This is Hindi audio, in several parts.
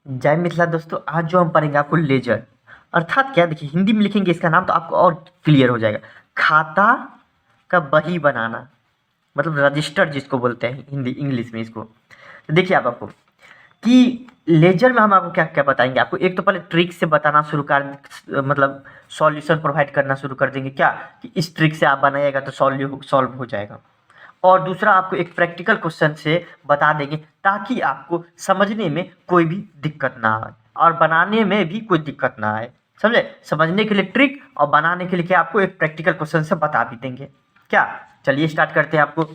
जय मिथिला दोस्तों, आज जो हम पढ़ेंगे आपको लेजर अर्थात क्या। देखिए हिंदी में लिखेंगे इसका नाम तो आपको और क्लियर हो जाएगा। खाता का बही बनाना मतलब रजिस्टर जिसको बोलते हैं हिंदी इंग्लिश में इसको। तो देखिए आप आपको कि लेजर में हम आपको क्या क्या बताएंगे। आपको एक तो पहले ट्रिक से बताना शुरू कर मतलब सॉल्यूशन प्रोवाइड करना शुरू कर देंगे क्या कि इस ट्रिक से आप बनाइएगा तो सॉल्व हो जाएगा। और दूसरा आपको एक प्रैक्टिकल क्वेश्चन से बता देंगे ताकि आपको समझने में कोई भी दिक्कत ना आए और बनाने में भी कोई दिक्कत ना आए। समझे? समझने के लिए ट्रिक और बनाने के लिए क्या आपको एक प्रैक्टिकल क्वेश्चन से बता भी देंगे क्या। चलिए स्टार्ट करते हैं आपको।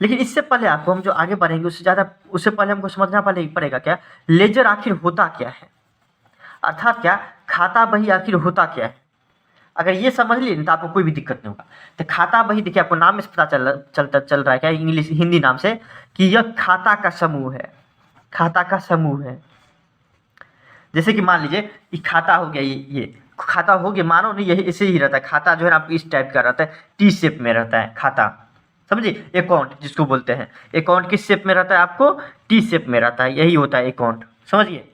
लेकिन इससे पहले आपको हम जो आगे बढ़ेंगे उससे पहले हमको समझना पड़ेगा क्या लेजर आखिर होता क्या है, अर्थात क्या खाता बही आखिर होता क्या है। अगर ये समझ लिए तो आपको कोई भी दिक्कत नहीं होगा। तो खाता बही देखिए आपको नाम से पता चल रहा है क्या इंग्लिश हिंदी नाम से कि यह खाता का समूह है। खाता का समूह है। जैसे कि मान लीजिए कि खाता हो गया, ये खाता हो गया, मानो नहीं यही ऐसे ही रहता है। खाता जो है ना आपको इस टाइप का रहता है, टी शेप में रहता है खाता। समझिए अकाउंट जिसको बोलते हैं, अकाउंट किस शेप में रहता है आपको टी शेप में रहता है, यही होता है अकाउंट। समझिए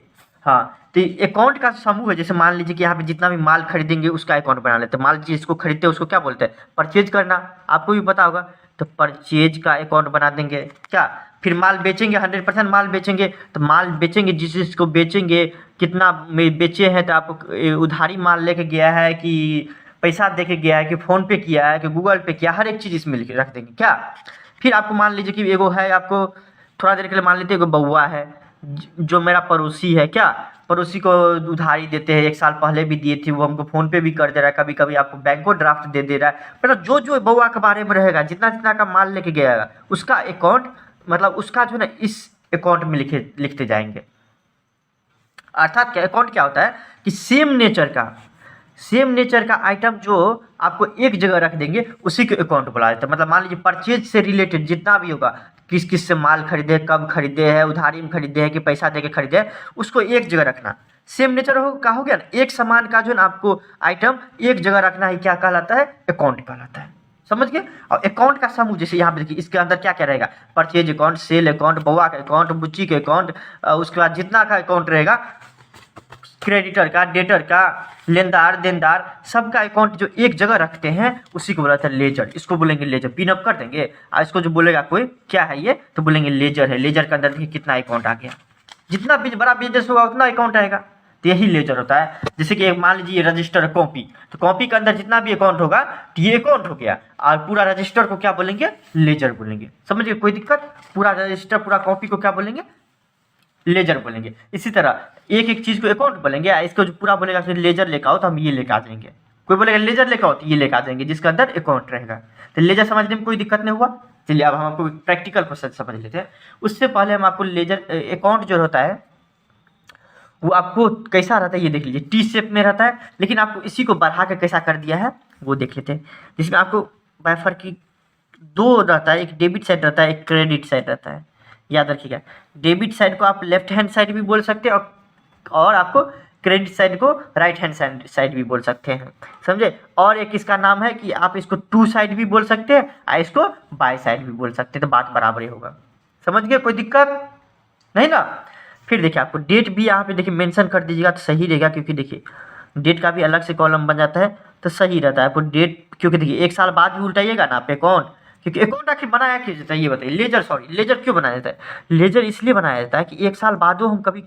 हाँ। तो अकाउंट का समूह है। जैसे मान लीजिए कि यहाँ पे जितना भी माल खरीदेंगे उसका अकाउंट बना लेते हैं। माल जिसको खरीदते हैं उसको क्या बोलते हैं परचेज करना, आपको भी पता होगा। तो परचेज का अकाउंट बना देंगे क्या। फिर माल बेचेंगे 100% माल बेचेंगे तो माल बेचेंगे जिसको बेचेंगे कितना में बेचे हैं, तो आपको उधारी माल लेके गया है कि पैसा दे के गया है कि फ़ोन पे किया है कि गूगल पे किया, हर एक चीज़ इसमें लिख रख देंगे क्या। फिर आपको मान लीजिए कि एगो है, आपको थोड़ा देर के लिए मान लेते हैं एगो बउआ है जो मेरा पड़ोसी है क्या। पड़ोसी को उधारी देते हैं, 1 साल पहले भी दिए थे, वो हमको फ़ोन पे भी कर दे रहा है, कभी कभी आपको बैंको ड्राफ्ट दे रहा है। मतलब जो बउआ के बारे में रहेगा, जितना जितना का माल लेके गया उसका अकाउंट मतलब उसका जो है ना इस अकाउंट में लिखते जाएंगे। अर्थात क्या अकाउंट क्या होता है कि सेम नेचर का आइटम जो आपको एक जगह रख देंगे उसी के अकाउंट बुला देते हैं। मतलब मान लीजिए परचेज से रिलेटेड जितना भी होगा, किस किस से माल खरीदे, कब खरीदे हैं, उधारी में खरीदे हैं कि पैसा दे के खरीदे हैं, उसको एक जगह रखना। सेम नेचर का हो गया ना, एक समान का जो है ना आपको आइटम एक जगह रखना ही क्या कहलाता है अकाउंट कहलाता है। समझ गए? और अकाउंट का समूह जैसे यहाँ पे देखिए इसके अंदर क्या क्या रहेगा, परचेज अकाउंट, सेल अकाउंट, बउआ का अकाउंट, बुच्ची के अकाउंट, उसके बाद जितना का अकाउंट रहेगा, क्रेडिटर का, डेटर का, लेनदार देनदार, सबका अकाउंट जो एक जगह रखते हैं उसी को बोला था लेजर। इसको बोलेंगे लेजर। पिन अप कर देंगे और इसको जो बोलेगा कोई क्या है ये तो बोलेंगे लेजर है। लेजर के अंदर देखिए कितना अकाउंट आ गया, जितना बड़ा बिजनेस होगा उतना अकाउंट आएगा, तो यही लेजर होता है। जैसे कि मान लीजिए रजिस्टर कॉपी, तो कॉपी के अंदर जितना भी अकाउंट होगा तो ये अकाउंट हो गया, और पूरा रजिस्टर को क्या बोलेंगे लेजर बोलेंगे। समझिए कोई दिक्कत? पूरा रजिस्टर पूरा कॉपी को क्या बोलेंगे लेजर बोलेंगे। इसी तरह एक एक चीज़ को अकाउंट बोलेंगे, इसको जो पूरा बोलेगा फिर लेजर लेकर आओ तो हम ये लेकर आ जाएंगे। कोई बोलेगा लेजर लेकर आओ तो ये लेकर आ जाएंगे जिसके अंदर अकाउंट रहेगा। तो लेजर समझने में कोई दिक्कत नहीं हुआ। चलिए अब हम आपको प्रैक्टिकल क्वेश्चन समझ लेते हैं। उससे पहले हम आपको लेजर अकाउंट जो होता है वो आपको कैसा रहता है ये देख लीजिए। टी शेप में रहता है, लेकिन आपको इसी को बढ़ा के कैसा कर दिया है वो देख लेते हैं। जिसमें आपको बाइफर की दो रहता है, एक डेबिट साइड रहता है, एक क्रेडिट साइड रहता है। याद रखिएगा, डेबिट साइड को आप लेफ्ट हैंड साइड भी बोल सकते हैं और आपको क्रेडिट साइड को राइट हैंड साइड भी बोल सकते हैं। समझे? और एक इसका नाम है कि आप इसको टू साइड भी बोल सकते हैं और इसको बाय साइड भी बोल सकते हैं, तो बात बराबर ही होगा। समझ गए? कोई दिक्कत नहीं ना। फिर देखिए आपको डेट भी यहाँ पे देखिए मेंशन कर दीजिएगा तो सही रहेगा, क्योंकि देखिए डेट का भी अलग से कॉलम बन जाता है तो सही रहता है आपको डेट। क्योंकि देखिए 1 साल बाद भी उल्टाइएगा ना आप अकाउंट, क्योंकि अकाउंट आखिर बनाया क्यों जाता है ये बताइए। लेजर क्यों बनाया जाता है? लेजर इसलिए बनाया जाता है कि 1 साल बाद हम कभी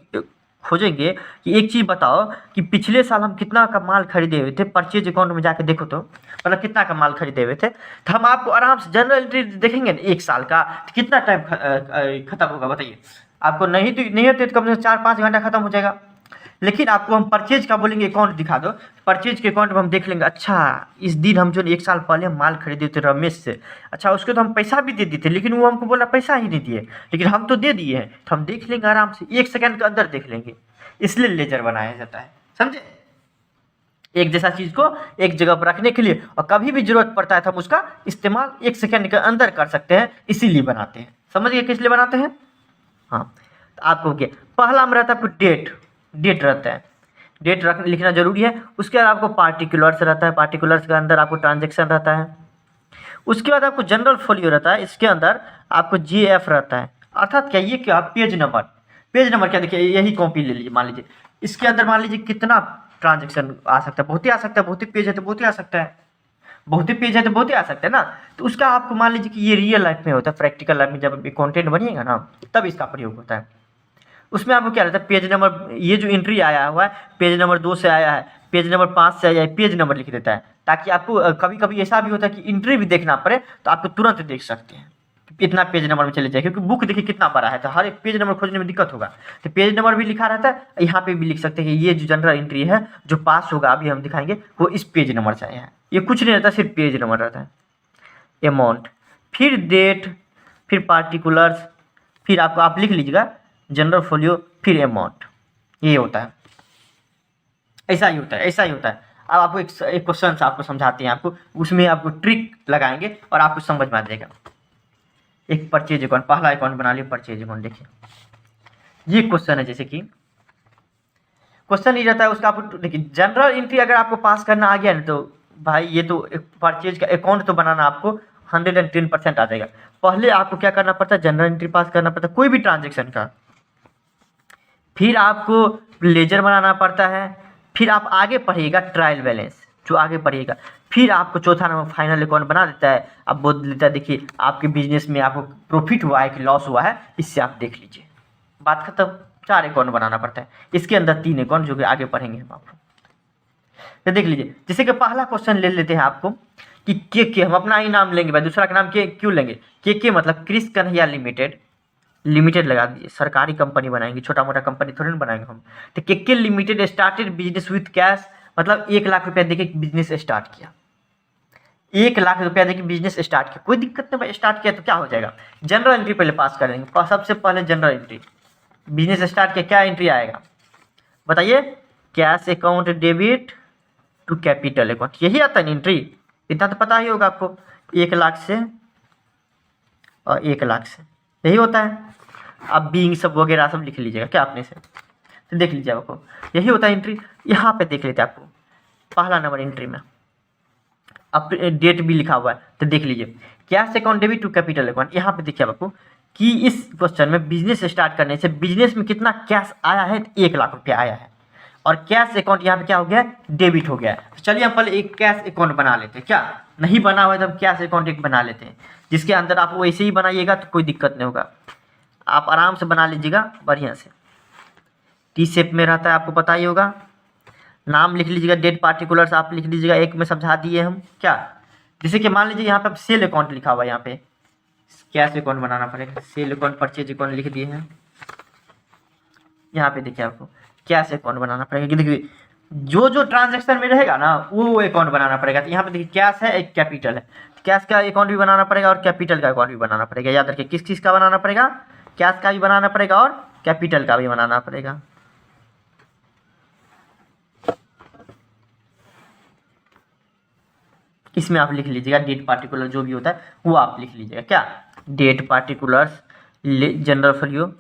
खोजेंगे कि एक चीज़ बताओ कि पिछले साल हम कितना का माल खरीदे हुए थे, परचेज अकाउंट में जाके देखो तो मतलब कितना का माल खरीदे हुए थे, तो हम आपको आराम से जनरल एंट्री देखेंगे ना 1 साल का, तो कितना टाइम खत्म होगा बताइए। आपको नहीं होते तो कम से कम 4-5 घंटा खत्म हो जाएगा। लेकिन आपको हम परचेज का बोलेंगे अकाउंट दिखा दो, परचेज के अकाउंट में हम देख लेंगे अच्छा इस दिन हम जो 1 साल पहले हम माल खरीदे थे रमेश से, अच्छा उसको तो हम पैसा भी दे दिए थे लेकिन वो हमको बोला पैसा ही नहीं दिए, लेकिन हम तो दे दिए हैं। तो हम देख लेंगे आराम से 1 सेकंड के अंदर देख लेंगे, इसलिए लेजर बनाया जाता है। समझे? एक जैसा चीज़ को एक जगह पर रखने के लिए, और कभी भी जरूरत पड़ता है तो हम उसका इस्तेमाल 1 सेकंड के अंदर कर सकते हैं, इसीलिए बनाते हैं। समझ गए किस लिए बनाते हैं? हाँ, तो आपको क्या पहला में रहता है आपको डेट रहता है, डेट लिखना जरूरी है। उसके बाद आपको पार्टिकुलर्स रहता है, पार्टिकुलर्स के अंदर आपको ट्रांजेक्शन रहता है। उसके बाद आपको जनरल फोलियो रहता है, इसके अंदर आपको GF रहता है। अर्थात क्या ये क्या पेज नंबर क्या, देखिए यही कॉपी ले लीजिए, मान लीजिए इसके अंदर मान लीजिए कितना ट्रांजेक्शन आ सकता है, बहुत ही आ सकता है, बहुत ही पेज है तो बहुत ही आ सकता है, बहुत ही पेज है तो बहुत ही आ सकता है ना। तो उसका आपको मान लीजिए कि ये रियल लाइफ में होता है, प्रैक्टिकल लाइफ में जब कंटेंट बनिएगा ना तब इसका प्रयोग होता है। उसमें आपको क्या रहता है, पेज नंबर, ये जो एंट्री आया हुआ है पेज नंबर 2 से आया है, पेज नंबर 5 से आया है, पेज नंबर लिख देता है, ताकि आपको कभी कभी ऐसा भी होता है कि एंट्री भी देखना पड़े तो आपको तुरंत देख सकते हैं कि इतना पेज नंबर में चले जाए, क्योंकि बुक देखिए कितना बड़ा है तो हर एक पेज नंबर खोजने में दिक्कत होगा। तो पेज नंबर भी लिखा रहता है, यहाँ पे भी लिख सकते हैं कि ये जो जनरल एंट्री है जो पास होगा अभी हम दिखाएंगे वो इस पेज नंबर से आया है। ये कुछ नहीं रहता, सिर्फ पेज नंबर रहता है। अमाउंट, फिर डेट, फिर पार्टिकुलर्स, फिर आपको आप लिख लीजिएगा जनरल फोलियो, फिर अमाउंट, ये होता है, ऐसा ही होता है, ऐसा ही होता है। अब आपको एक क्वेश्चन आपको समझाते हैं, आपको उसमें आपको ट्रिक लगाएंगे और आपको समझ में आ जाएगा। एक परचेज अकाउंट, पहला अकाउंट बना लिया परचेज अकाउंट। देखिए ये क्वेश्चन है, जैसे कि क्वेश्चन ये रहता है उसका, आप देखिए जनरल एंट्री अगर आपको पास करना आ गया ना तो भाई ये तो एक परचेज का अकाउंट तो बनाना आपको 110% आ जाएगा। पहले आपको क्या करना पड़ता है, जनरल एंट्री पास करना पड़ता है कोई भी ट्रांजेक्शन का, फिर आपको लेजर बनाना पड़ता है, फिर आप आगे पढ़िएगा ट्रायल बैलेंस जो आगे पढ़िएगा, फिर आपको चौथा नंबर फाइनल अकाउंट बना देता है। अब बोल देता है देखिए आपके बिजनेस में आपको प्रॉफिट हुआ है कि लॉस हुआ है, इससे आप देख लीजिए, बात खत्म। 4 अकाउंट बनाना पड़ता है, इसके अंदर 3 अकाउंट जो कि आगे पढ़ेंगे हम आपको। तो देख लीजिए, जैसे कि पहला क्वेश्चन ले लेते हैं आपको कि के हम अपना ही नाम लेंगे भाई, दूसरा का नाम के क्यों लेंगे, के मतलब क्रिस कन्हैया लिमिटेड, लिमिटेड लगा दीजिए, सरकारी कंपनी बनाएंगे, छोटा मोटा कंपनी थोड़ी ना बनाएंगे हम। तो के limited started business with cash, मतलब 1 लाख रुपया देके बिजनेस स्टार्ट किया, 1 लाख रुपया देके बिजनेस स्टार्ट किया, कोई दिक्कत नहीं भाई, स्टार्ट किया तो क्या हो जाएगा, जनरल एंट्री पहले पास करेंगे, सबसे पहले जनरल एंट्री, बिजनेस स्टार्ट किया, क्या एंट्री आएगा बताइए, cash account debit to capital account, यही आता है एंट्री, इतना तो पता ही होगा आपको, 1 लाख से और 1 लाख से, यही होता है। अब बीइंग सब वगैरह सब लिख लीजिएगा क्या आपने से, तो देख लीजिए आपको यही होता है एंट्री। यहाँ पे देख लेते हैं आपको पहला नंबर एंट्री में, अब डेट भी लिखा हुआ है तो देख लीजिए, cash account debit to capital account, यहाँ पे देखिए आपको कि इस क्वेश्चन में बिजनेस स्टार्ट करने से बिजनेस में कितना कैश आया है, 1 लाख रुपया आया है, और कैश अकाउंट यहाँ पे क्या हो गया, डेबिट हो गया है। तो चलिए हम पहले एक कैश अकाउंट बना लेते हैं, क्या नहीं बना हुआ है तो हम कैश अकाउंट एक बना लेते हैं, जिसके अंदर आप वैसे ही बनाइएगा तो कोई दिक्कत नहीं होगा, आप आराम से बना लीजिएगा बढ़िया से, टी शेप में रहता है आपको पता ही होगा। नाम लिख लीजिएगा, डेट पार्टिकुलर्स आप लिख लीजिएगा, एक में समझा दिए हम क्या, जैसे कि मान लीजिए यहाँ पे सेल अकाउंट लिखा हुआ है, यहाँ पे कैश अकाउंट बनाना पड़ेगा, सेल अकाउंट परचेज अकाउंट लिख दिए हैं, यहाँ पे देखिए आपको कैश अकाउंट बनाना पड़ेगा, देखिए जो जो ट्रांजेक्शन में रहेगा ना वो अकाउंट बनाना पड़ेगा। तो यहाँ पे देखिए कैश है, एक कैपिटल है, कैश का अकाउंट भी बनाना पड़ेगा और कैपिटल का अकाउंट भी बनाना पड़ेगा, याद रखिए किस किस का बनाना पड़ेगा, कैश का भी बनाना पड़ेगा और कैपिटल का भी बनाना पड़ेगा। इसमें आप लिख लीजिएगा डेट पार्टिकुलर जो भी होता है वो आप लिख लीजिएगा, क्या डेट पार्टिकुलर्स जनरल फोलियो,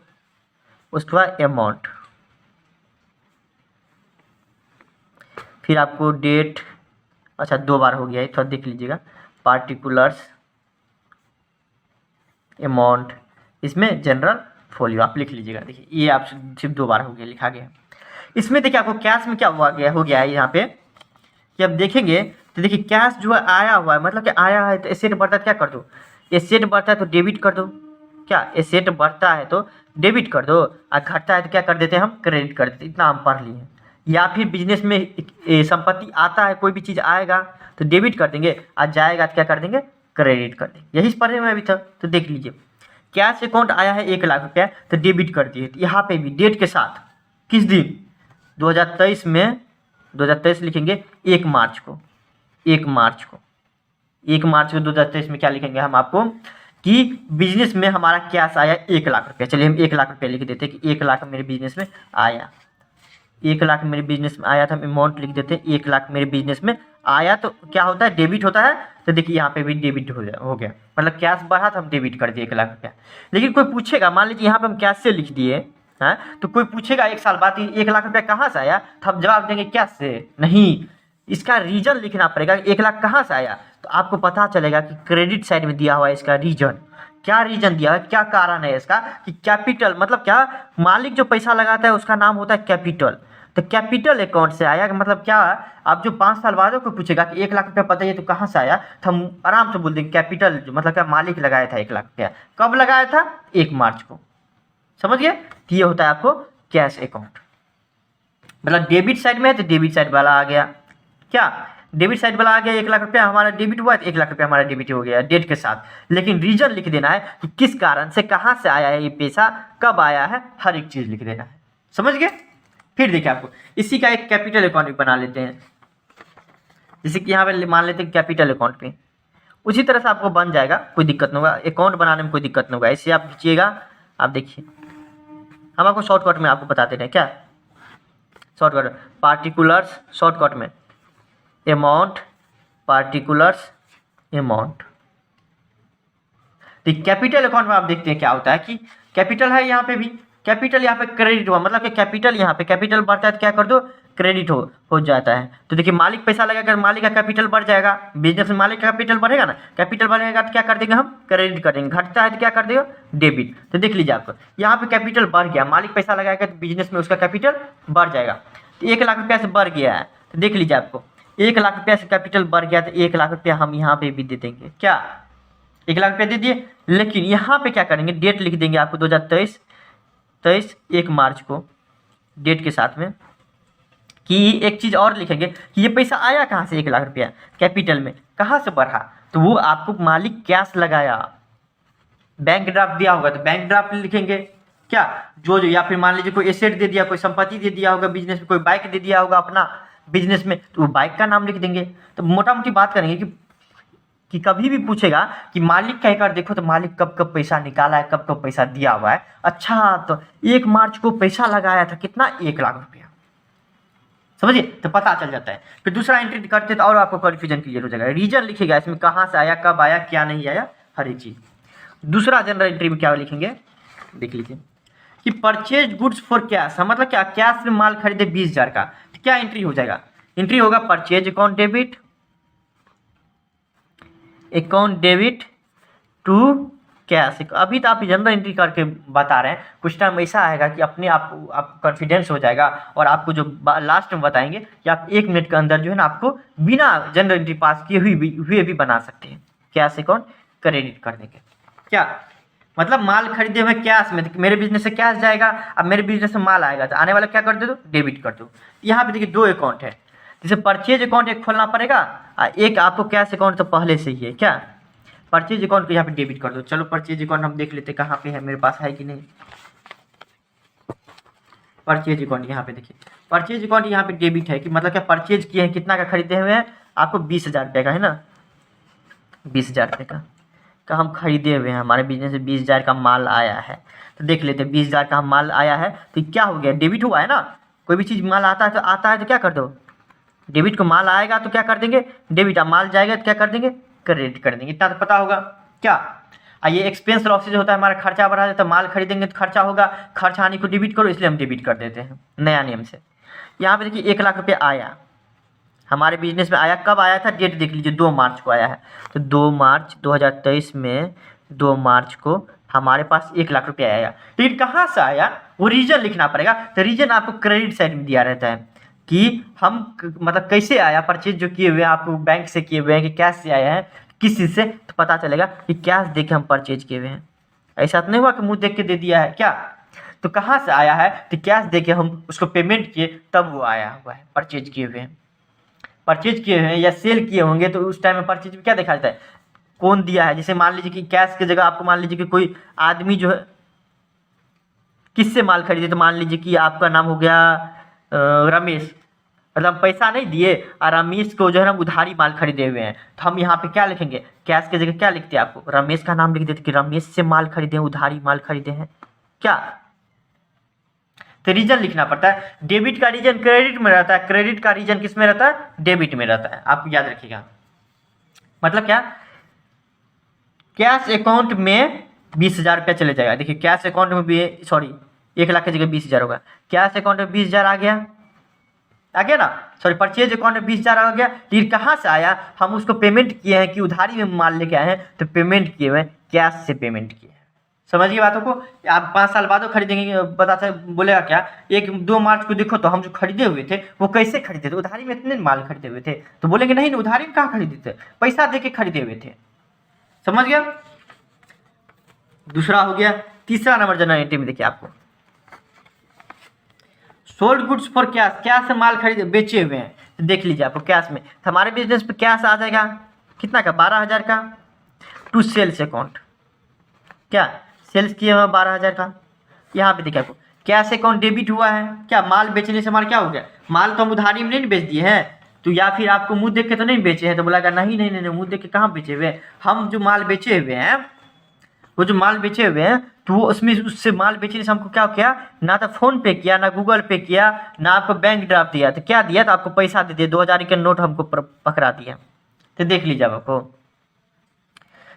उसके बाद अमाउंट, फिर आपको डेट, अच्छा 2 बार हो गया है, थोड़ा देख लीजिएगा, पार्टिकुलर्स अमाउंट, इसमें जनरल फोलियो आप लिख लीजिएगा। देखिए ये आप सिर्फ 2 बार हो गया, लिखा गया। इसमें देखिए आपको कैश में क्या हो गया है यहाँ पे कि अब देखेंगे तो देखिए कैश जो है आया हुआ है, मतलब कि आया है तो एसेट बढ़ता है, क्या कर दो, एसेट बढ़ता है तो डेबिट कर दो, क्या एसेट बढ़ता है तो डेबिट कर दो, और घटता है तो क्या कर देते हैं हम, क्रेडिट कर देते हैं, इतना हम पढ़ लिए। या फिर बिजनेस में संपत्ति आता है, कोई भी चीज़ आएगा तो डेबिट कर देंगे, आज जाएगा तो क्या कर देंगे, क्रेडिट कर देंगे, यही पढ़े में अभी तक। तो देख लीजिए कैश अकाउंट आया है 1 लाख रुपया तो डेबिट कर दिए, तो यहाँ पे भी डेट के साथ किस दिन, 2023 में, 2023 लिखेंगे 1 मार्च को, 1 मार्च को, 1 मार्च को 2023 में क्या लिखेंगे हम आपको कि बिजनेस में हमारा कैश आया 1 लाख रुपया, चलिए हम 1 लाख रुपया लिख देते हैं कि 1 लाख मेरे बिजनेस में आया, 1 लाख मेरे बिजनेस में आया था, हम अमाउंट लिख देते हैं 1 लाख मेरे बिजनेस में आया, तो क्या होता है डेबिट होता है, तो देखिए यहाँ पे भी डेबिट हो गया, मतलब कैश बढ़ा तो हम डेबिट कर दिए 1 लाख रुपया। लेकिन कोई पूछेगा, मान लीजिए यहाँ पे हम कैश से लिख दिए हैं, तो कोई पूछेगा 1 साल बाद 1 लाख रुपया कहाँ से आया, तो हम जवाब देंगे कैश से, नहीं, इसका रीजन लिखना पड़ेगा, 1 लाख कहाँ से आया, तो आपको पता चलेगा कि क्रेडिट साइड में दिया हुआ है इसका रीजन, क्या रीजन दिया है, क्या कारण है इसका कि कैपिटल मतलब क्या, मालिक जो पैसा लगाता है उसका नाम होता है कैपिटल। तो कैपिटल अकाउंट से आया मतलब क्या, आप जो 5 साल बाद को पूछेगा कि 1 लाख रुपया बताइए तो कहाँ से आया, तो हम आराम से बोल देंगे कैपिटल मतलब क्या, मालिक लगाया था 1 लाख रुपया। कब लगाया था? 1 मार्च को। समझ गए? तो ये होता है आपको कैश अकाउंट। मतलब डेबिट साइड में है तो डेबिट साइड वाला आ गया, क्या डेबिट साइड वाला आ गया, 1 लाख रुपया हमारा डेबिट हुआ, 1 लाख रुपया हमारा डेबिट हो गया डेट के साथ। लेकिन रीजन लिख देना है कि किस कारण से, कहाँ से आया है ये पैसा, कब आया है, हर एक चीज़ लिख देना है। समझ गए? फिर देखिए आपको इसी का एक कैपिटल अकाउंट भी बना लेते हैं, जैसे कि यहाँ पे मान लेते हैं कैपिटल अकाउंट पे। उसी तरह से आपको बन जाएगा, कोई दिक्कत नहीं होगा, अकाउंट बनाने में कोई दिक्कत नहीं होगा। ऐसे आप खींचिएगा, आप देखिए हम आपको शॉर्टकट में आपको बता दे रहे हैं, क्या शॉर्टकट, पार्टिकुलर्स, शॉर्टकट में अमाउंट, पार्टिकुलर्स, अमाउंट। तो कैपिटल अकाउंट में आप देखते हैं क्या होता है कि कैपिटल है, यहाँ पे भी कैपिटल, यहाँ पे क्रेडिट हुआ, मतलब कि कैपिटल, यहाँ पे कैपिटल बढ़ता है तो क्या कर दो, क्रेडिट हो जाता है। तो देखिए मालिक पैसा लगाकर मालिक का कैपिटल बढ़ जाएगा, बिजनेस में मालिक का कैपिटल बढ़ेगा ना, कैपिटल बढ़ेगा तो क्या कर देंगे हम, क्रेडिट कर देंगे, घटता है तो क्या कर देगा, डेबिट। तो देख लीजिए आपको यहाँ पे कैपिटल बढ़ गया, मालिक पैसा लगाएगा तो बिजनेस में उसका कैपिटल बढ़ जाएगा। तो 1 लाख रुपया से बढ़ गया है, तो देख लीजिए आपको 1 लाख रुपया से कैपिटल बढ़ गया, तो 1 लाख रुपया हम यहाँ पे भी दे देंगे, क्या 1 लाख रुपया दे दिए। लेकिन यहाँ पे क्या करेंगे, डेट लिख देंगे आपको 2023 1 मार्च को डेट के साथ में, कि एक चीज़ और लिखेंगे कि ये पैसा आया कहाँ से, 1 लाख रुपया कैपिटल में कहाँ से बढ़ा, तो वो आपको मालिक कैश लगाया, बैंक ड्राफ्ट दिया होगा तो बैंक ड्राफ्ट लिखेंगे, क्या जो या फिर मान लीजिए कोई एसेट दे दिया, कोई संपत्ति दे दिया होगा बिजनेस में, कोई बाइक दे दिया होगा अपना बिजनेस में, तो वो बाइक का नाम लिख देंगे। तो मोटा मोटी बात करेंगे कि कभी भी पूछेगा कि मालिक कहकर देखो तो मालिक कब कब पैसा निकाला है, कब कब पैसा दिया हुआ है। अच्छा तो 1 मार्च को पैसा लगाया था कितना, 1 लाख रुपया, समझिए, तो पता चल जाता है। फिर दूसरा एंट्री करते तो और आपको कन्फ्यूजन क्लियर हो जाएगा, रीजन लिखेगा इसमें, कहाँ से आया, कब आया, क्या नहीं आया, हर एक चीज़। दूसरा जनरल एंट्री में क्या लिखेंगे, देख लीजिए कि परचेज गुड्स फॉर कैश, मतलब क्या, कैश में माल खरीदे 20,000 का, तो क्या एंट्री हो जाएगा, एंट्री होगा purchase account debit, account debit to cash. अभी तो आप जनरल एंट्री करके बता रहे हैं, कुछ टाइम ऐसा आएगा कि अपने आप कॉन्फिडेंस हो जाएगा, और आपको जो लास्ट में बताएंगे कि आप 1 मिनट के अंदर जो है ना आपको बिना जनरल एंट्री पास किए हुए भी बना सकते हैं। कैश अकाउंट क्रेडिट कर देंगे, क्या मतलब माल खरीदे हुए कैश में, तो मेरे बिजनेस से कैश जाएगा, अब मेरे बिजनेस में माल आएगा तो आने वाला क्या कर दो, डेबिट कर दो। यहाँ पे देखिए 2 अकाउंट है, जैसे परचेज अकाउंट एक खोलना पड़ेगा, एक आपको कैश अकाउंट तो पहले से ही है, क्या परचेज अकाउंट को यहाँ पे डेबिट कर दो। चलो परचेज अकाउंट हम देख लेते कहाँ पे है, मेरे पास है कि नहीं। परचेज अकाउंट यहाँ पे देखिए, परचेज अकाउंट यहाँ पे डेबिट है कि मतलब क्या परचेज किए हैं, कितना का खरीदे हुए हैं, आपको 20,000 रुपये का है ना, 20,000 रुपये का हम खरीदे हुए हैं, हमारे बिजनेस में 20,000 का माल आया है। तो देख लेते हैं 20,000 का माल आया है तो क्या हो गया, डेबिट हुआ है ना। कोई भी चीज़ माल आता है तो क्या कर दो, डेबिट को माल आएगा तो क्या कर देंगे, डेबिट, माल जाएगा तो क्या कर देंगे, क्रेडिट कर देंगे। इतना तो पता होगा, क्या ये एक्सपेंस लॉसेज होता है, हमारा खर्चा बढ़ा जाता है, माल खरीदेंगे तो खर्चा होगा, खर्चा आने को डेबिट करो, इसलिए हम डेबिट कर देते हैं नया नियम से। यहाँ पे देखिए 1 लाख रुपये आया हमारे बिजनेस में, आया कब आया था, डेट देख लीजिए 2 मार्च को आया है। तो 2 मार्च 2023 में 2 मार्च को हमारे पास 1 लाख रुपये आया, लेकिन कहाँ से आया वो रीजन लिखना पड़ेगा। तो रीजन आपको क्रेडिट साइड में दिया रहता है कि हम मतलब कैसे आया, परचेज जो किए हुए हैं आपको बैंक से किए हुए हैं कि कैश से आया है, किस चीज़ से, तो पता चलेगा कि कैश दे के हम परचेज किए हुए हैं। ऐसा तो नहीं हुआ कि मुँह देख के दे दिया है, क्या तो कहाँ से आया है, तो कैश दे के हम उसको पेमेंट किए तब वो आया हुआ है, परचेज किए हुए हैं। परचेज किए हुए हैं या सेल किए होंगे तो उस टाइम में परचेज में क्या देखा जाता है, कौन दिया है। जैसे मान लीजिए कि कैश की जगह आपको मान लीजिए कि कोई आदमी जो है किससे माल खरीदे, तो मान लीजिए कि आपका नाम हो गया रमेश, मतलब पैसा नहीं दिए और रमेश को जो है ना उधारी माल खरीदे हुए हैं, तो हम यहाँ पे क्या लिखेंगे, कैश की जगह क्या लिखते हैं, आपको रमेश का नाम लिख देते कि रमेश से माल खरीदे हैं, उधारी माल खरीदे हैं, क्या तो रीजन लिखना पड़ता है। डेबिट का रीजन क्रेडिट में रहता है, क्रेडिट का रीजन किस में रहता है, डेबिट में रहता है, आप याद रखिएगा। मतलब क्या, कैश अकाउंट में 20,000 रुपया चले जाएगा, देखिए कैश अकाउंट में भी 1 लाख की जगह 20,000 होगा, कैश अकाउंट में 20,000 आ गया, आ गया ना, सॉरी परचेज अकाउंट में 20,000 आ गया। लेकिन कहाँ से आया, हम उसको पेमेंट किए हैं कि उधारी में माल लेके आए हैं, तो पेमेंट किए हुए कैश से पेमेंट किए हैं। समझिए बातों को। आप 5 साल बाद खरीदेंगे, पता चल बोलेगा क्या, 1-2 मार्च को देखो तो हम जो खरीदे हुए थे वो कैसे खरीदे थे, उधारी में इतने माल खरीदे हुए थे, तो बोलेंगे नहीं नहीं उधारी में कहाँ खरीदे थे, पैसा दे के खरीदे हुए थे। समझ गया। दूसरा हो गया। तीसरा नंबर जनरल एंट्री में देखिए आपको sold goods for cash, cash से माल खरीदे बेचे हुए हैं, तो देख लीजिए आपको कैश में, तो हमारे बिजनेस पे कैश आ जाएगा कितना का, 12,000 का। टू सेल्स अकाउंट, क्या सेल्स किए हुए 12,000 का। यहाँ पे देखिए आपको कैश अकाउंट डेबिट हुआ है, क्या माल बेचने से हमारा क्या हो गया, माल तो हम उधारी में नहीं बेच दिए हैं, तो या फिर आपको मुंह देख के तो नहीं बेचे हैं, तो बोला नहीं नहीं नहीं मुंह देख के कहाँ बेचे हुए हैं, हम जो माल बेचे हुए हैं, वो जो माल बेचे हुए हैं, तो वो उसमें उससे माल बेचने से हमको क्या किया, ना तो फोन पे किया, ना गूगल पे किया, ना आपको बैंक ड्राफ्ट दिया, तो क्या दिया, तो आपको पैसा दे दिया, 2,000 के नोट हमको पकड़ा दिया। तो देख लीजिए आपको,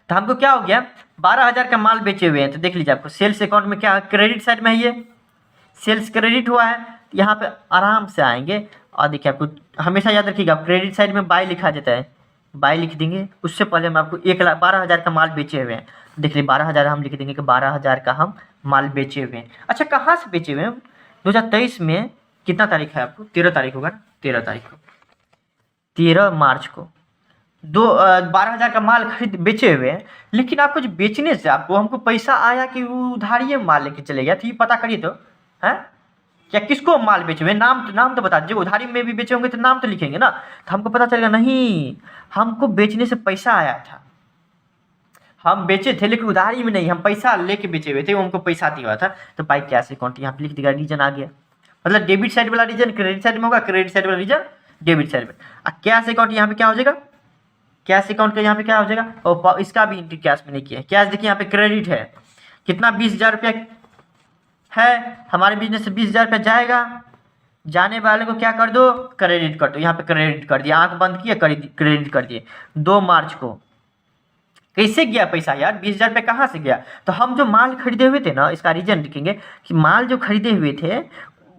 तो हमको क्या हो गया, 12,000 का माल बेचे हुए हैं, तो देख लीजिए आपको सेल्स अकाउंट में क्या क्रेडिट साइड में है, ये सेल्स क्रेडिट हुआ है, यहाँ पे आराम से आएंगे और देखिए आपको हमेशा याद रखिएगा क्रेडिट साइड में बाय लिखा जाता है, बाय लिख देंगे, उससे पहले हम आपको 1,12,000 का माल बेचे हुए हैं, देख लीजिए 12,000 हम लिख देंगे कि 12,000 का हम माल बेचे हुए हैं। अच्छा कहाँ से बेचे हुए हैं, 2023 में कितना तारीख है आपको, 13 तारीख होगा ना, 13 तारीख को, 13 मार्च को 12,000 का माल खरीद बेचे हुए हैं। लेकिन आपको जो बेचने से आपको हमको पैसा आया कि वो उधारी में माल लेके चले गया, तो ये पता करिए तो है क्या, किसको माल बेचे हुए, नाम तो बता दीजिए, उधारी में भी बेचे होंगे तो नाम तो लिखेंगे ना, तो हमको पता चलेगा नहीं हमको बेचने से पैसा आया था, हम बेचे थे लेकिन उधारी में नहीं, हम पैसा लेके बेचे हुए थे, वो हमको पैसा दिया हुआ था, तो बाई कैश अकाउंट यहाँ पे लिख देगा, रीजन आ गया, मतलब डेबिट साइड वाला रीजन क्रेडिट साइड में होगा, क्रेडिट साइड वाला रीजन डेबिट साइड में। कैश अकाउंट यहाँ पे क्या हो जाएगा, कैश अकाउंट का यहाँ पे क्या हो जाएगा, और इसका भी एंट्री कैश में नहीं किया है, कैश देखिए यहाँ पे क्रेडिट है कितना, 20,000 रुपया है, हमारे बिजनेस से 20,000 रुपया जाएगा, जाने वाले को क्या कर दो, क्रेडिट कर दो, यहाँ पे क्रेडिट कर दिया, आंख बंद किया क्रेडिट कर दिए। 2 मार्च को कैसे गया पैसा यार, 20,000 रुपये कहाँ से गया, तो हम जो माल खरीदे हुए थे ना, इसका रीजन लिखेंगे कि माल जो खरीदे हुए थे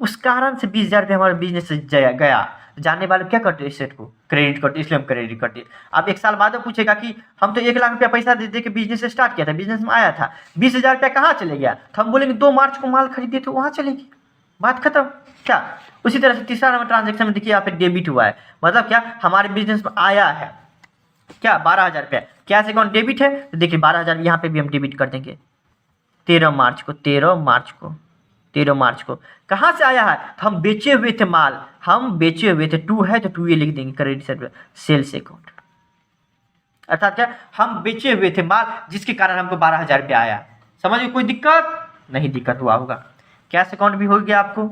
उस कारण से 20,000 रुपये हमारे बिजनेस से गया, जाने वाले क्या करते एसेट को क्रेडिट करते, इसलिए हम क्रेडिट करते। आप 1 साल बाद पूछेगा कि हम तो 1,00,000 रुपया पैसा दे के बिजनेस स्टार्ट किया था, बिजनेस में आया था, 20,000 रुपया कहाँ चले गया, तो हम बोलेंगे 2 मार्च को माल खरीदे तो वहाँ चलेगी, बात खत्म। क्या उसी तरह से तीसरा नंबर ट्रांजेक्शन में देखिए यहाँ पे डेबिट हुआ है, मतलब क्या हमारे बिजनेस में आया है क्या 12,000 रुपया, कैश अकाउंट डेबिट है, तो देखिए 12,000 यहाँ पे भी हम डेबिट कर देंगे। 13 मार्च को 13 मार्च को कहाँ से आया है, तो हम बेचे हुए थे माल, हम बेचे हुए थे, 2 है तो 2 ये लिख देंगे क्रेडिट साइड सेल्स अकाउंट, अर्थात क्या हम बेचे हुए थे माल जिसके कारण हमको 12,000 रुपया आया। समझिए कोई दिक्कत नहीं, दिक्कत हुआ होगा। कैश अकाउंट भी हो गया आपको।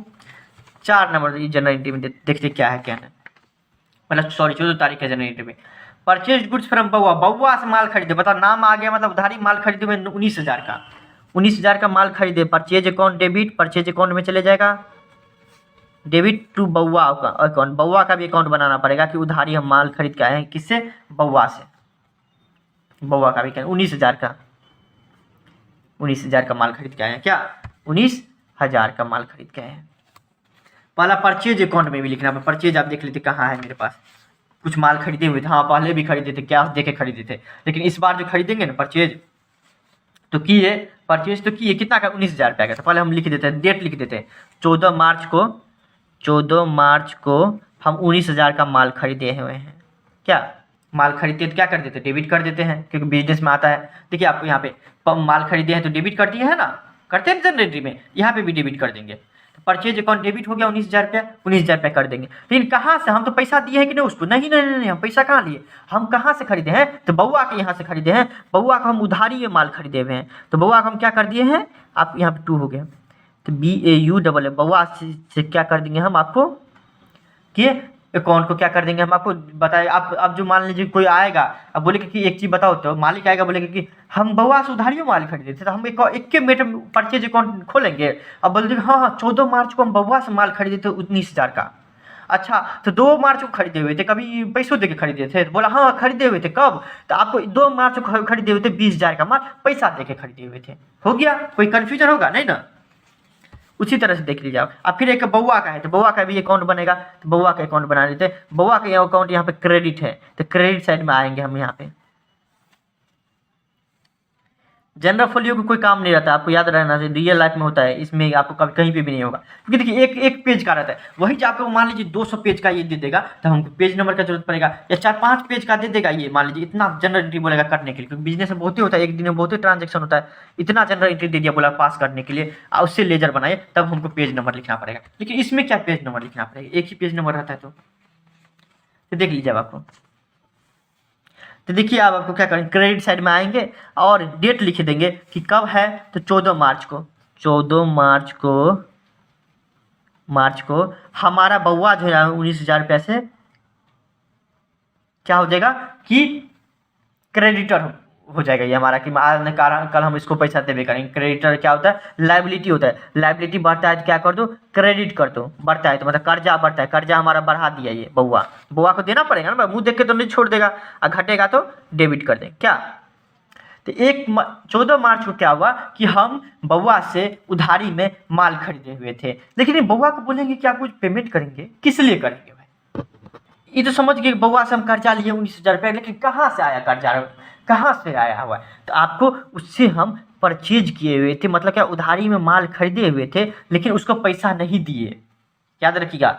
4 नंबर जनरल एंट्री में देखते क्या है क्या नहीं, मतलब सॉरी 14 तारीख है जनरल एंट्री में, परचेज गुड्स फ्रॉम बउआ से माल खरीदे, बताओ नाम आ गया, मतलब उधारी माल खरीदे हुए 19,000 का, 19,000 का माल खरीदे, purchase account debit, purchase account में चले जाएगा, डेबिट टू बउआ का अकाउंट, बउआ का भी अकाउंट बनाना पड़ेगा कि उधारी हम माल खरीद के आए हैं, किससे, बउआ से, बउआ का भी 19,000 का, 19,000 का माल खरीद के आए हैं, क्या 19,000 का माल खरीद के आए हैं। पहला परचेज अकाउंट में भी लिखना है, परचेज आप देख लेते कहाँ है मेरे पास, कुछ माल खरीदे हुए थे, हाँ पहले भी खरीदे थे, कैश दे के खरीदे थे, लेकिन इस बार जो खरीदेंगे ना परचेज तो किए, परचेज तो किए कितना का, 19,000 रुपया का, तो पहले हम लिख देते हैं, डेट लिख देते हैं 14 मार्च को हम 19,000 का माल खरीदे हुए हैं। क्या माल खरीदते तो क्या कर देते, डेबिट कर देते हैं, क्योंकि बिजनेस में आता है। देखिए आपको यहाँ पे माल खरीदे हैं तो डेबिट कर दिए है ना, करते हैं जनरल एंट्री में, यहाँ पे भी डेबिट कर देंगे, तो परचेज अकाउंट डेबिट हो गया 19,000 रुपया, 19,000 रुपया कर देंगे। लेकिन कहाँ से, हम तो पैसा दिए हैं कि नहीं उसको, नहीं नहीं नहीं, हम पैसा कहाँ लिए, हम कहाँ से खरीदे हैं, तो बउआ के यहाँ से खरीदे हैं, बउआ का हम उधारी में माल खरीदे हुए हैं, तो बउआ का हम क्या कर दिए हैं, आप यहाँ पे 2 हो गया, तो BAU बउआ से क्या कर देंगे हम आपको, कि अकाउंट को क्या कर देंगे हम आपको बताए। आप अब जो मान लीजिए कोई आएगा, अब बोलेगा कि एक चीज़ बताओ, तो मालिक आएगा बोलेगा कि हम बउआ से उधारियों माल खरीदे थे, तो हम एक मिनट में परचेज अकाउंट खोलेंगे, अब बोल देंगे हाँ 14 मार्च को हम बउआ से माल खरीदे थे 19,000 का, अच्छा तो 2 मार्च को खरीदे हुए थे, कभी पैसों दे के खरीदे थे, तो बोला हाँ खरीदे हुए थे, कब, तो आपको 2 मार्च को खरीदे हुए थे 20,000 का माल, पैसा दे के खरीदे हुए थे, हो गया, कोई कन्फ्यूजन होगा नहीं ना। उसी तरह से देख लीजिए आप। अब फिर एक बउआ का है, तो बउआ का भी अकाउंट बनेगा, तो बउआ का अकाउंट बना लेते हैं। बउआ का अकाउंट यहाँ पे क्रेडिट है, तो क्रेडिट साइड में आएंगे हम यहाँ पे। जनरल फोलियो को कोई काम नहीं रहता, आपको याद रहना चाहिए, रियल लाइफ में होता है, इसमें आपको कभी कहीं पे भी नहीं होगा, क्योंकि देखिए एक एक पेज का रहता है, वही जो आपको मान लीजिए 200 पेज का ये दे देगा, तो हमको पेज नंबर का जरूरत पड़ेगा, या 4-5 पेज का दे देगा ये, मान लीजिए इतना जनरल एंट्री बोलेगा करने के लिए, क्योंकि बिजनेस में बहुत ही होता है, एक दिन में बहुत ही ट्रांजेक्शन होता है, इतना जनरल एंट्री दे दिया बोला पास करने के लिए, और उससे लेजर बनाए, तब हमको पेज नंबर लिखना पड़ेगा। लेकिन इसमें क्या पेज नंबर लिखना पड़ेगा, एक ही पेज नंबर रहता है, तो देख लीजिए अब आपको। तो देखिए अब आपको क्या करेंगे, क्रेडिट साइड में आएंगे और डेट लिख देंगे कि कब है, तो 14 मार्च को, 14 मार्च को हमारा बउआ जो है 19,000 रुपये से क्या हो जाएगा कि क्रेडिटर हो जाएगा ये हमारा, कि आज ने कल हम इसको पैसा देवे करेंगे। क्रेडिटर क्या होता है, लाइबिलिटी होता है, लाइबिलिटी बढ़ता है तो क्या कर दो, क्रेडिट कर दो, बढ़ता है तो मतलब कर्जा बढ़ता है, कर्जा हमारा बढ़ा दिया ये बउआ को देना पड़ेगा ना, मुंह देख के तो नहीं छोड़ देगा, और घटेगा तो डेबिट कर देंगे क्या। तो 14 मार्च को क्या हुआ कि हम बउआ से उधारी में माल खरीदे हुए थे, लेकिन बउआ को बोलेंगे कि आप कुछ पेमेंट करेंगे, किस लिए करेंगे भाई, ये तो समझ गए बउआ से हम कर्जा लिए 19,000 रुपये, लेकिन कहाँ से आया कर्जा, कहाँ से आया हुआ है, तो आपको उससे हम परचेज किए हुए थे, मतलब क्या उधारी में माल खरीदे हुए थे, लेकिन उसको पैसा नहीं दिए, याद रखिएगा,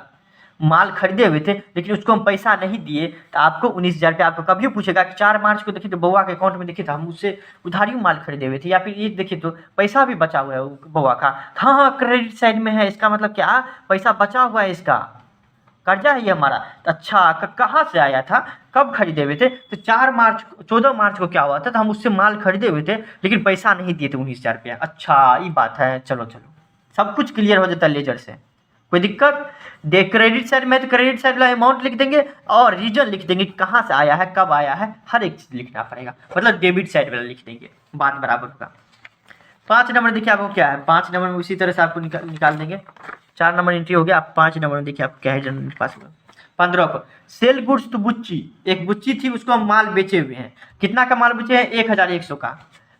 माल खरीदे हुए थे लेकिन उसको हम पैसा नहीं दिए, तो आपको 19,000 रुपये आपको कभी पूछेगा कि 4 मार्च को देखिए तो बउआ के अकाउंट में देखिए तो हम उससे उधारी में माल खरीदे हुए थे, या फिर ये देखिए तो पैसा भी बचा हुआ है बउआ का, हाँ हाँ क्रेडिट साइड में है, इसका मतलब क्या, पैसा बचा हुआ है, इसका कर्जा है ये हमारा। अच्छा कहाँ से आया था, कब खरीदे हुए थे, तो 14 मार्च को क्या हुआ था, तो हम उससे माल खरीदे हुए थे लेकिन पैसा नहीं दिए थे 19,000 रुपया। अच्छा ये बात है, चलो सब कुछ क्लियर हो जाता है लेजर से, कोई दिक्कत। दे क्रेडिट साइड में तो क्रेडिट साइड वाला अमाउंट लिख देंगे और रीजन लिख देंगे कहाँ से आया है, कब आया है, हर एक चीज लिखना पड़ेगा, मतलब डेबिट साइड वाला लिख देंगे, बात बराबर होगा। 5 नंबर देखिए आपको क्या है, 5 नंबर में उसी तरह से आपको निकाल देंगे, 4 नंबर एंट्री हो गया, आप 5 नंबर में देखिए आपको क्या है जनरल पास हुआ। 15 को सेल गुड्स टू बुच्ची, एक बुच्ची थी उसको हम माल बेचे हुए हैं, कितना का माल बेचे हैं, 1,100 का।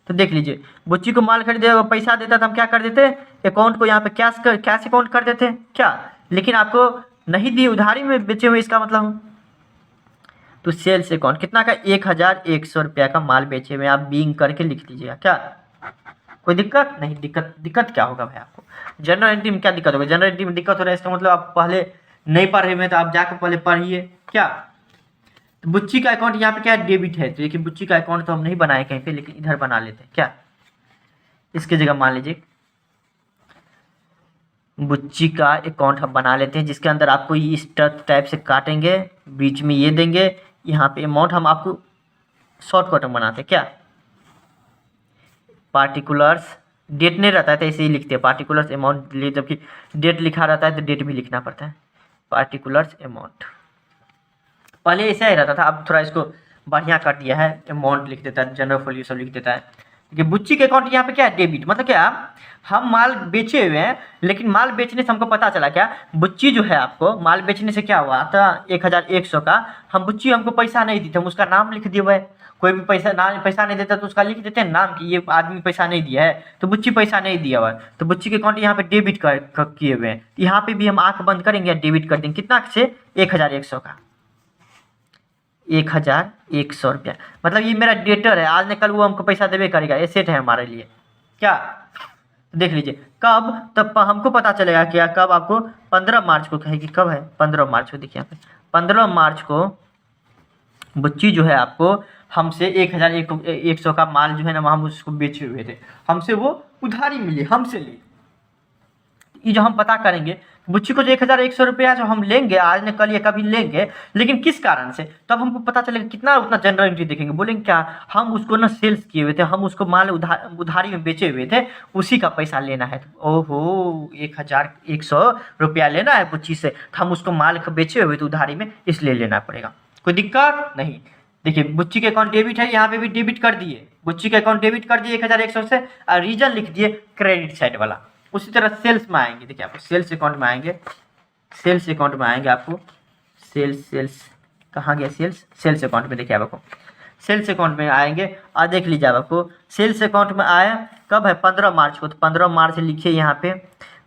तो देख लीजिए बुच्ची को माल खरीदे पैसा देता था, हम क्या कर देते, अकाउंट को यहाँ पे कैश अकाउंट कर देते क्या, लेकिन आपको नहीं दिए, उधारी में बेचे हुए, इसका मतलब तो सेल्स अकाउंट कितना का, 1,100 रुपया का माल बेचे हुए, आप बीइंग करके लिख दीजिएगा क्या, कोई दिक्कत नहीं। दिक्कत क्या होगा भाई आपको, जनरल एंट्री में क्या दिक्कत होगा, जनरल एंट्री में दिक्कत हो रहा है इसका मतलब आप पहले नहीं पढ़ रहे हैं, तो आप जाकर पहले पढ़िए क्या। तो बुच्ची का अकाउंट यहाँ पे क्या है, डेबिट है, तो लेकिन बुच्ची का अकाउंट तो हम नहीं बनाए कहीं पे, लेकिन इधर बना लेते हैं क्या, इसके जगह मान लीजिए बुच्ची का अकाउंट हम बना लेते हैं, जिसके अंदर आपको इस टाइप से काटेंगे, बीच में ये देंगे, यहाँ पे अमाउंट हम आपको शॉर्टकट में बनाते हैं क्या, पार्टिकुलर्स, डेट नहीं रहता है तो ऐसे ही लिखते हैं पार्टिकुलर्स अमाउंट, जबकि डेट लिखा रहता है तो डेट भी लिखना पड़ता है, पार्टिकुलर्स अमाउंट, पहले ऐसा ही रहता था, अब थोड़ा इसको बढ़िया कर दिया है, अमाउंट लिख देता है, जनरल फोलियो सब लिख देता है। देखिए बुच्ची के अकाउंट यहाँ पे क्या है, डेबिट, मतलब क्या, हम माल बेचे हुए हैं, लेकिन माल बेचने से हमको पता चला क्या, बुच्ची जो है आपको माल बेचने से क्या हुआ था, 1,100 का, हम बुच्ची हमको पैसा नहीं दी थी, हम उसका नाम लिख दिए हुए, कोई भी पैसा नहीं देता तो उसका लिख देते हैं नाम कि ये आदमी पैसा नहीं दिया है, तो बुच्ची पैसा नहीं दिया हुआ है, तो बुच्ची के अकाउंट यहाँ पे डेबिट किए हुए हैं, यहाँ पे भी हम आंख बंद करेंगे या डेबिट कर देंगे, कितना से, 1,100 का, 1,100 रुपया, मतलब ये मेरा डेटर है, आज न कल वो हमको पैसा देवे करेगा, एसेट है हमारे लिए क्या। देख लीजिए कब, तब हमको पता चलेगा क्या, कब आपको 15 मार्च को कहेगी, कब है 15 मार्च को, देखिए यहाँ पे 15 मार्च को बुच्ची जो है आपको हमसे 1,100 का माल जो है ना हम उसको बेचे हुए थे, हमसे वो उधारी मिली, हमसे ली, ये जो हम पता करेंगे बुच्ची को जो 1,100 रुपया जो हम लेंगे आज न कल या कभी लेंगे, लेकिन किस कारण से, तब हमको पता चलेगा कितना, उतना जनरल एंट्री देखेंगे, बोलेंगे क्या, हम उसको ना सेल्स किए हुए थे, हम उसको माल उधारी में बेचे हुए थे, उसी का पैसा लेना है, ओहो 1,100 रुपया लेना है बुच्ची से, तो हम उसको माल बेचे हुए थे उधारी में, इसलिए लेना पड़ेगा, कोई दिक्कत नहीं। देखिए बुच्ची के अकाउंट डेबिट है, यहाँ पे भी डेबिट कर दिए, बुच्ची के अकाउंट डेबिट कर दिए 1,100 से, और रीजन लिख दिए क्रेडिट साइड वाला। उसी तरह सेल्स में आएंगे, देखिए आपको सेल्स अकाउंट में आएंगे, सेल्स अकाउंट में आएंगे आपको, सेल्स कहाँ गया, सेल्स अकाउंट में देखिए आपको, सेल्स अकाउंट में आएंगे और देख लीजिए आपको सेल्स अकाउंट में आया कब है, 15 मार्च को, तो 15 मार्च लिखिए यहाँ पे,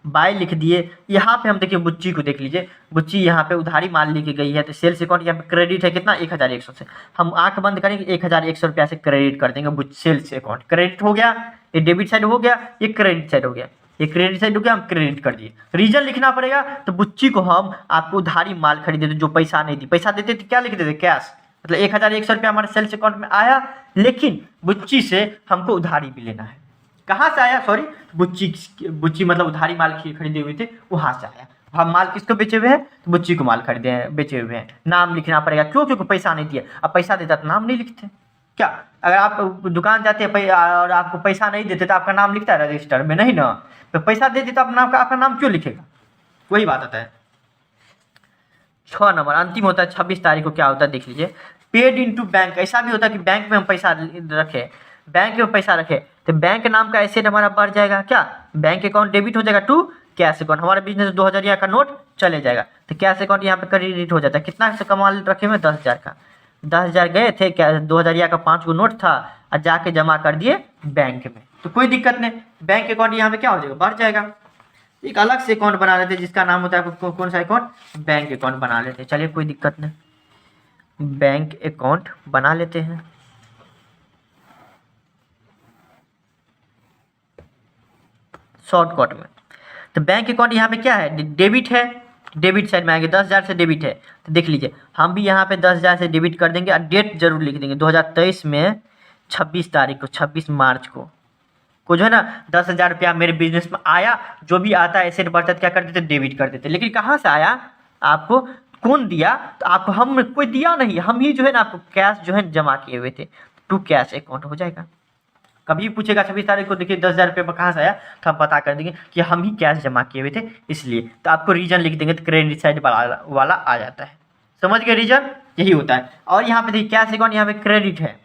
बाय लिख दिए। यहाँ पे हम देखिए बुच्ची को देख लीजिए, बुच्ची यहाँ पे उधारी माल लेके गई है, तो सेल्स अकाउंट यहाँ पे क्रेडिट है कितना 1100 से, हम आंख बंद करेंगे 1100 रुपया से क्रेडिट कर देंगे सेल्स अकाउंट, क्रेडिट हो गया, ये डेबिट साइड हो गया, ये क्रेडिट साइड हो गया, ये क्रेडिट साइड हो गया, हम क्रेडिट कर दिए। रीजन लिखना पड़ेगा, तो बुच्ची को हम आपको उधारी माल खरीदे थे जो पैसा नहीं दी, पैसा देते थे क्या लिख देते कैश, मतलब 1100 रुपया हमारे सेल्स अकाउंट में आया, लेकिन बुच्ची से हमको उधारी भी लेना है। कहाँ से आया, सॉरी, बुच्ची मतलब उधारी माल खरीदे हुए थे वहां से आया। हम माल किसको बेचे हुए हैं, तो बुच्ची को माल खरीदे हैं, बेचे हुए हैं। नाम लिखना पड़ेगा, क्यों, क्योंकि पैसा नहीं दिया, अब पैसा देता तो नाम नहीं लिखते क्या, अगर आप दुकान जाते हैं और आपको पैसा नहीं देते तो आपका नाम लिखता है रजिस्टर में, नहीं ना, तो पैसा दे देते तो आपका नाम क्यों लिखेगा, वही बात आता है। 6 नंबर अंतिम होता है 26 तारीख को, क्या होता है देख लीजिए, पेड इनटू बैंक। ऐसा भी होता है कि बैंक में हम पैसा रखे, बैंक में पैसा रखे तो बैंक नाम का एसेट हमारा बढ़ जाएगा, क्या, बैंक अकाउंट डेबिट हो जाएगा टू कैश अकाउंट, हमारा बिजनेस 2000 का नोट चले जाएगा, तो कैश अकाउंट यहाँ पे क्रेडिट हो जाता है। कितना से कमा रखे हुए 10,000 का, 10,000 गए थे क्या, 2000 का 5 गो नोट था और जाके जमा कर दिए बैंक में, तो कोई दिक्कत नहीं, बैंक अकाउंट यहाँ पे क्या हो जाएगा, बढ़ जाएगा। एक अलग से अकाउंट बना लेते हैं जिसका नाम होता है कौन सा अकाउंट, बैंक अकाउंट बना लेते हैं, चलिए कोई दिक्कत नहीं, बैंक अकाउंट बना लेते हैं। शॉर्टकट में तो बैंक अकाउंट यहाँ पे क्या है, डेबिट है, डेबिट साइड में आएंगे, 10,000 से डेबिट है, तो देख लीजिए हम भी यहाँ पे 10,000 से डेबिट कर देंगे और डेट जरूर लिख देंगे 2023 में 26 तारीख को, 26 मार्च को जो है ना 10,000 रुपया मेरे बिजनेस में आया, जो भी आता है एसेट बढ़ता है क्या कर देते, डेबिट कर देते, लेकिन कहाँ से आया, आपको कौन दिया, तो आपको हम कोई दिया नहीं, हम ही जो है ना आपको कैश जो है जमा किए हुए थे, टू कैश अकाउंट हो जाएगा। कभी पूछेगा 26 तारीख को देखिए 10,000 रुपये कहाँ से आया, तो हम पता कर देंगे कि हम ही कैश जमा किए हुए थे, इसलिए तो आपको रीजन लिख देंगे तो क्रेडिट साइड वाला आ जाता है, समझ गए, रीजन यही होता है। और यहाँ पे देखिए कैश अकाउंट यहाँ पे क्रेडिट है,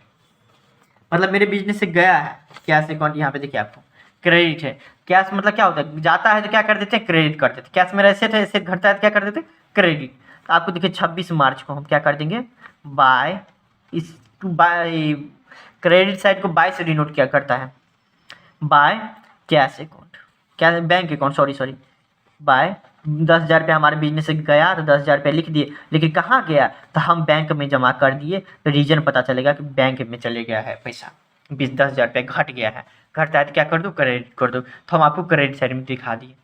मतलब मेरे बिजनेस से गया है, कैश अकाउंट यहाँ पे देखिए आपको क्रेडिट है। कैश मतलब क्या होता है, जाता है तो क्या कर देते हैं, क्रेडिट कर देते हैं, कैश मेरा एसेट है, एसेट घटता है तो क्या कर देते हैं, क्रेडिट। तो आपको देखिए 26 मार्च को हम क्या कर देंगे, बाय क्रेडिट साइड को बाय से डिनोट क्या करता है, बाय कैश अकाउंट, क्या बैंक अकाउंट, सॉरी बाय 10,000 रुपया हमारे बिजनेस से गया तो 10,000 रुपया लिख दिए, लेकिन कहाँ गया, तो हम बैंक में जमा कर दिए, तो रीजन पता चलेगा कि बैंक में चले गया है पैसा, 10,000 रुपया घट गया है, घटता है तो क्या कर दो, क्रेडिट कर दो, तो हम आपको क्रेडिट साइड में दिखा दिए,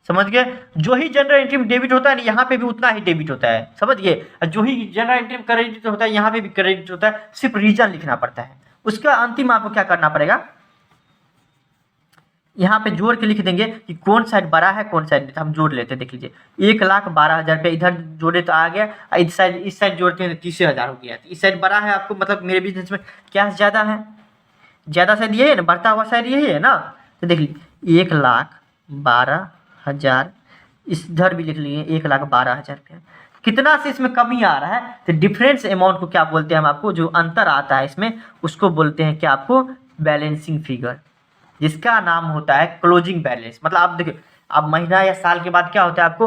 समझ गए। जो ही जनरल एंट्री में डेबिट होता है ना यहाँ पे भी उतना ही डेबिट होता है, समझ गए, जो ही जनरल एंट्री में क्रेडिट होता है यहाँ पे भी क्रेडिट होता है, सिर्फ रीजन लिखना पड़ता है। उसका अंतिम आपको क्या करना पड़ेगा, यहाँ पे जोड़ के लिख देंगे कि कौन साइड बड़ा है कौन साइड, हम जोड़ लेते हैं, देख लीजिए 1,12,000 रुपया इधर जोड़े तो आ गया, इस साइड जोड़ते हैं तो 30,000 हो गया, इस साइड बड़ा है आपको, मतलब मेरे बिजनेस में क्या ज़्यादा है, ज़्यादा साइड ये है ना, बढ़ता हुआ साइड यही है ना, तो देख लीजिए 1,12,000, इधर भी लिख लीजिए 1,12,000 रुपया, कितना से इसमें कमी आ रहा है, तो डिफरेंस अमाउंट को क्या बोलते हैं हम आपको, जो अंतर आता है इसमें उसको बोलते हैं क्या, आपको बैलेंसिंग फिगर, जिसका नाम होता है क्लोजिंग बैलेंस। मतलब आप देखिए अब महीना या साल के बाद क्या होता है, आपको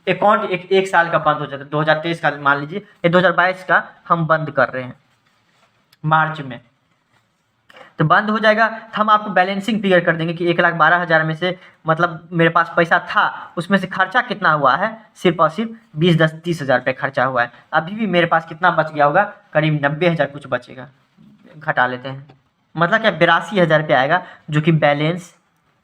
अकाउंट एक साल का बंद हो जाता है, 2023 का मान लीजिए, ये 2022 का हम बंद कर रहे हैं मार्च में, तो बंद हो जाएगा, तो हम आपको बैलेंसिंग फिगर कर देंगे कि 1,12,000 में से मतलब मेरे पास पैसा था, उसमें से खर्चा कितना हुआ है, सिर्फ और सिर्फ 20-30,000 रुपये खर्चा हुआ है, अभी भी मेरे पास कितना बच गया होगा, करीब 90,000 कुछ बचेगा, घटा लेते हैं, मतलब क्या 82,000 रुपये आएगा, जो कि बैलेंस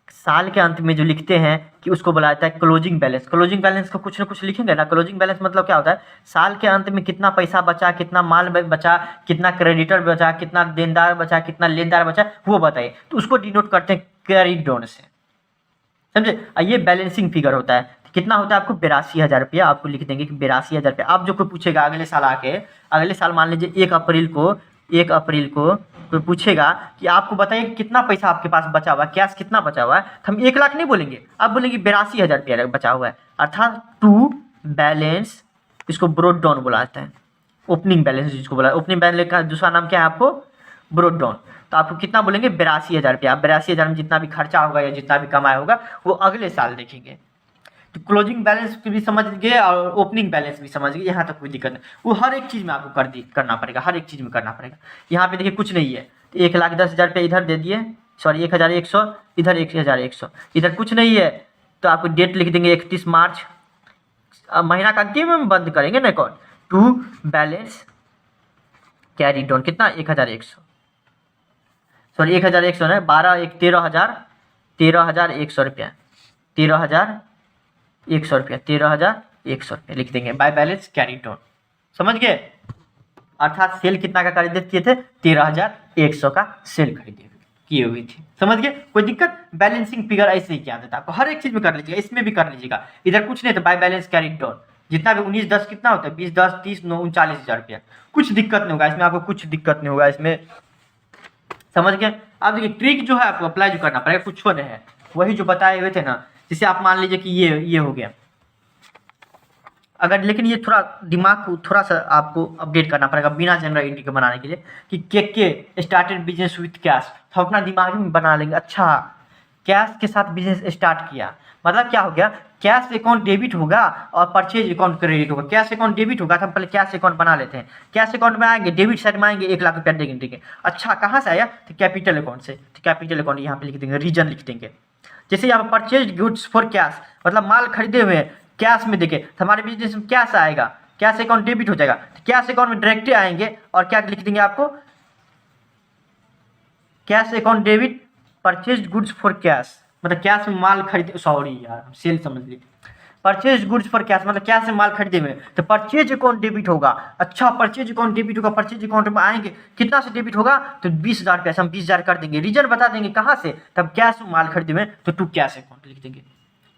साल के अंत में जो लिखते हैं कि उसको बोला जाता है क्लोजिंग बैलेंस। क्लोजिंग बैलेंस को कुछ ना कुछ लिखेंगे ना, क्लोजिंग बैलेंस मतलब क्या होता है, साल के अंत में कितना पैसा बचा, कितना माल बचा, कितना क्रेडिटर बचा, कितना देनदार बचा, कितना लेनदार बचा, वो बताइए, तो उसको डिनोट करते हैं कैरी डाउन से, समझे। ये बैलेंसिंग फिगर होता है, कितना होता है आपको 82,000 रुपया, आपको लिख देंगे कि 82,000 रुपया। अब जो कोई पूछेगा अगले साल आके, अगले साल मान लीजिए 1 अप्रैल को कोई पूछेगा कि आपको बताइए कितना पैसा आपके पास बचा हुआ है, कैश कितना बचा हुआ है, तो हम 1 लाख नहीं बोलेंगे, अब बोलेंगे 82,000 रुपया बचा हुआ है, अर्थात टू बैलेंस, इसको ब्रोड डाउन बोला जाता है, ओपनिंग बैलेंस जिसको बोला, ओपनिंग बैलेंस का दूसरा नाम क्या है आपको, ब्रोड डाउन। तो आपको कितना बोलेंगे 82,000 रुपया, आप 82,000 में जितना भी खर्चा होगा या जितना भी कमाया होगा वो अगले साल देखेंगे। तो क्लोजिंग बैलेंस भी समझ गए और ओपनिंग बैलेंस भी समझ गए, यहाँ तक कोई दिक्कत नहीं, वो हर एक चीज़ में आपको करना पड़ेगा, हर एक चीज़ में करना पड़ेगा। यहाँ पे देखिए कुछ नहीं है, तो 1,10,000 रुपये इधर दे दिए, सॉरी 1,100, इधर 1,100, इधर कुछ नहीं है, तो आपको डेट लिख देंगे 31 मार्च, महीना का अंतिम में बंद करेंगे ना account. To balance carry down कितना 1100, सॉरी 1100 नहीं, 12 13,100 रुपया, 13,100 रुपया, 13,100 रुपया लिख देंगे बाय बैलेंस कैरी डाउन। समझ गए? अर्थात सेल कितना का खरीदे किए थे, 13,100 का सेल खरीदे किए हुई थी। समझ गए? कोई दिक्कत? बैलेंसिंग फिगर ऐसे ही किया जाता है, आपको हर एक चीज में कर लीजिएगा, इसमें भी कर लीजिएगा। इधर कुछ नहीं तो बाय बैलेंस कैरी डाउन, जितना भी 19/10 कितना होता है, 20/10 30 9 39,000 रुपया। कुछ दिक्कत नहीं होगा इसमें, आपको कुछ दिक्कत नहीं होगा इसमें। समझ गए? अब देखिए ट्रिक जो है आपको अप्लाई जो करना पड़ेगा, कुछ नहीं है, वही जो बताए हुए थे ना। जैसे आप मान लीजिए कि ये हो गया, अगर लेकिन ये थोड़ा दिमाग को थोड़ा सा आपको अपडेट करना पड़ेगा बिना जनरल एंट्री के बनाने के लिए, कि के स्टार्टेड बिजनेस विथ कैश, तो अपना दिमाग में बना लेंगे। अच्छा, कैश के साथ बिजनेस स्टार्ट किया, मतलब क्या हो गया, कैश अकाउंट डेबिट होगा और परचेज अकाउंट क्रेडिट होगा। कैश अकाउंट डेबिट होगा तो हम पहले कैश अकाउंट बना लेते हैं। कैश अकाउंट में आएंगे, डेबिट साइड में आएंगे, 1 लाख रुपया देंगे। अच्छा, कहाँ से आया, तो कैपिटल अकाउंट से, तो कैपिटल अकाउंट यहाँ पे लिख देंगे, रीजन लिख देंगे। जैसे यहाँ पर परचेज गुड्स फॉर कैश, मतलब माल खरीदे हुए कैश में देखे, तो हमारे बिजनेस में कैश आएगा, कैश अकाउंट डेबिट हो जाएगा, तो कैश अकाउंट में डायरेक्ट आएंगे और क्या लिख देंगे आपको, cash account debit purchase goods for cash, मतलब कैश में माल खरीदे, सॉरी यार सेल समझ लीजिए, परचेज गुड्स फॉर कैश मतलब कैश में माल खरीदे हुए, तो परचेज अकाउंट डेबिट होगा। अच्छा, परचेज अकाउंट डेबिट होगा, परचेज अकाउंट में आएंगे, कितना से डेबिट होगा, तो 20,000 कैश, हम 20,000 कर देंगे। रीजन बता देंगे कहाँ से, तब कैश में माल खरीदे हुए, तो टू कैश अकाउंट लिख देंगे।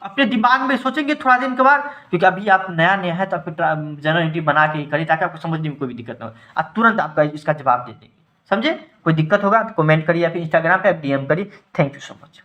अपने दिमाग में सोचेंगे थोड़ा दिन के बाद, क्योंकि अभी आप नया नया है तो आपको जनरल एंट्री बना के ही करिए, ताकि आपको समझने में कोई भी दिक्कत ना हो, आप तुरंत आपका इसका जवाब दे देंगे। समझे? कोई दिक्कत होगा तो कमेंट करिए या फिर इंस्टाग्राम पे आप DM करिए। Thank you so much.